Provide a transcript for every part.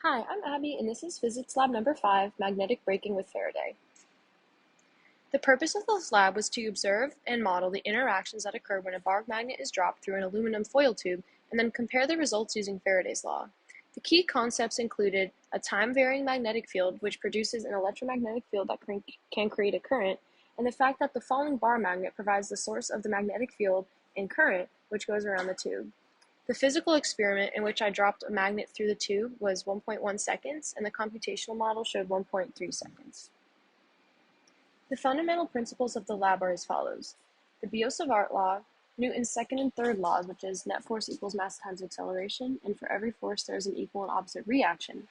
Hi, I'm Abby, and this is Physics Lab number 5, Magnetic Braking with Faraday. The purpose of this lab was to observe and model the interactions that occur when a bar magnet is dropped through an aluminum foil tube, and then compare the results using Faraday's law. The key concepts included a time-varying magnetic field, which produces an electromagnetic field that can create a current, and the fact that the falling bar magnet provides the source of the magnetic field and current, which goes around the tube. The physical experiment in which I dropped a magnet through the tube was 1.1 seconds, and the computational model showed 1.3 seconds. The fundamental principles of the lab are as follows. The Biot-Savart law, Newton's second and third laws, which is net force equals mass times acceleration, and for every force there is an equal and opposite reaction.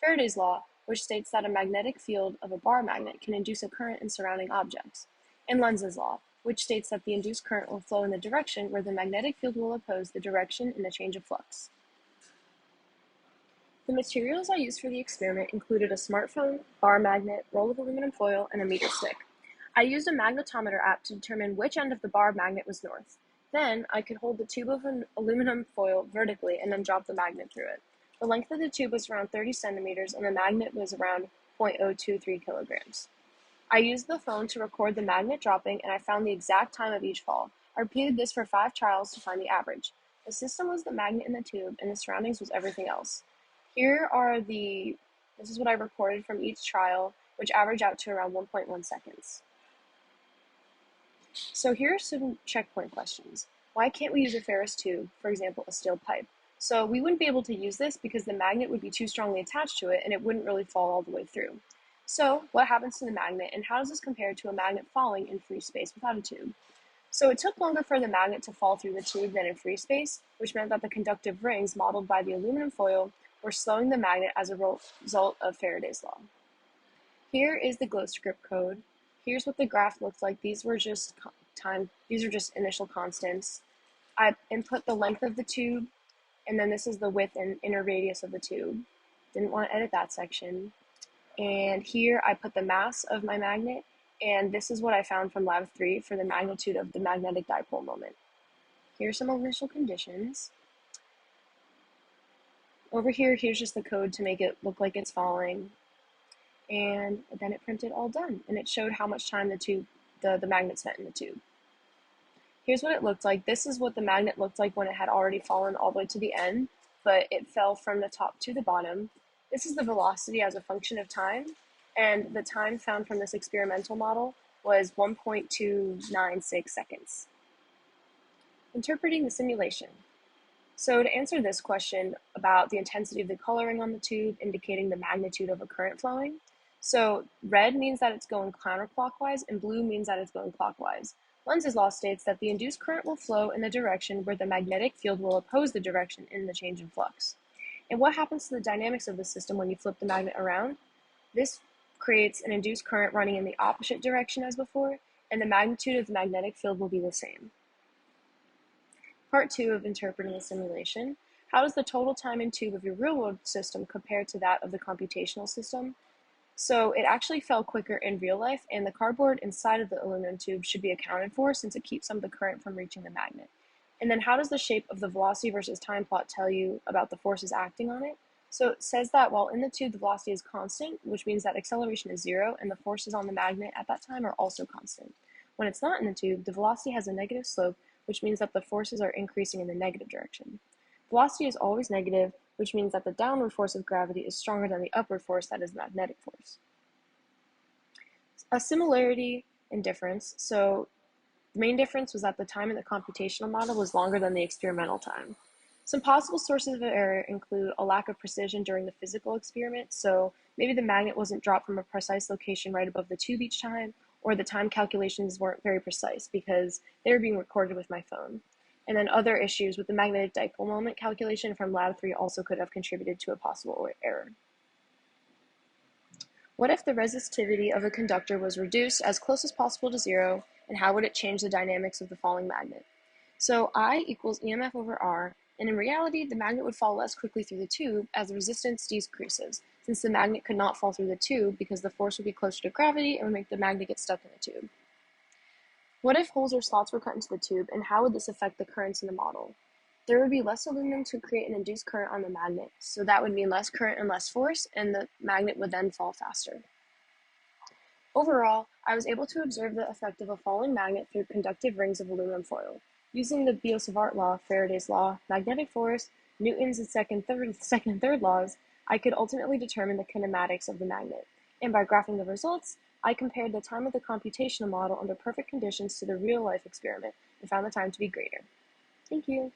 Faraday's law, which states that a magnetic field of a bar magnet can induce a current in surrounding objects. And Lenz's law, which states that the induced current will flow in the direction where the magnetic field will oppose the direction in the change of flux. The materials I used for the experiment included a smartphone, bar magnet, roll of aluminum foil, and a meter stick. I used a magnetometer app to determine which end of the bar magnet was north. Then, I could hold the tube of an aluminum foil vertically and then drop the magnet through it. The length of the tube was around 30 centimeters and the magnet was around 0.023 kilograms. I used the phone to record the magnet dropping and I found the exact time of each fall. I repeated this for 5 trials to find the average. The system was the magnet in the tube and the surroundings was everything else. This is what I recorded from each trial, which averaged out to around 1.1 seconds. So here are some checkpoint questions. Why can't we use a ferrous tube, for example, a steel pipe? So we wouldn't be able to use this because the magnet would be too strongly attached to it and it wouldn't really fall all the way through. So what happens to the magnet and how does this compare to a magnet falling in free space without a tube? So it took longer for the magnet to fall through the tube than in free space, which meant that the conductive rings modeled by the aluminum foil were slowing the magnet as a result of Faraday's law. Here is the glow script code. Here's what the graph looks like. These are just initial constants. I input the length of the tube, and then this is the width and inner radius of the tube. Didn't want to edit that section. And here I put the mass of my magnet, and this is what I found from lab 3 for the magnitude of the magnetic dipole moment. Here's some initial conditions. Over here, here's just the code to make it look like it's falling. And then it printed all done, and it showed how much time the magnet spent in the tube. Here's what it looked like. This is what the magnet looked like when it had already fallen all the way to the end, but it fell from the top to the bottom. This is the velocity as a function of time, and the time found from this experimental model was 1.296 seconds. Interpreting the simulation. So to answer this question about the intensity of the coloring on the tube indicating the magnitude of a current flowing, so red means that it's going counterclockwise and blue means that it's going clockwise. Lenz's law states that the induced current will flow in the direction where the magnetic field will oppose the direction in the change in flux. And what happens to the dynamics of the system when you flip the magnet around? This creates an induced current running in the opposite direction as before, and the magnitude of the magnetic field will be the same. Part 2 of interpreting the simulation. How does the total time in tube of your real-world system compare to that of the computational system? So it actually fell quicker in real life, and the cardboard inside of the aluminum tube should be accounted for since it keeps some of the current from reaching the magnet. And then how does the shape of the velocity versus time plot tell you about the forces acting on it? So it says that while in the tube the velocity is constant, which means that acceleration is 0, and the forces on the magnet at that time are also constant. When it's not in the tube, the velocity has a negative slope, which means that the forces are increasing in the negative direction. Velocity is always negative, which means that the downward force of gravity is stronger than the upward force, that is the magnetic force. A similarity and difference. So the main difference was that the time in the computational model was longer than the experimental time. Some possible sources of error include a lack of precision during the physical experiment, so maybe the magnet wasn't dropped from a precise location right above the tube each time, or the time calculations weren't very precise because they were being recorded with my phone. And then other issues with the magnetic dipole moment calculation from lab 3 also could have contributed to a possible error. What if the resistivity of a conductor was reduced as close as possible to 0, and how would it change the dynamics of the falling magnet? So I equals EMF over R, and in reality, the magnet would fall less quickly through the tube as the resistance decreases, since the magnet could not fall through the tube because the force would be closer to gravity and would make the magnet get stuck in the tube. What if holes or slots were cut into the tube, and how would this affect the currents in the model? there would be less aluminum to create an induced current on the magnet, so that would mean less current and less force, and the magnet would then fall faster. Overall, I was able to observe the effect of a falling magnet through conductive rings of aluminum foil. Using the Biot-Savart law, Faraday's law, magnetic force, Newton's second and third laws, I could ultimately determine the kinematics of the magnet. And by graphing the results, I compared the time of the computational model under perfect conditions to the real-life experiment and found the time to be greater. Thank you.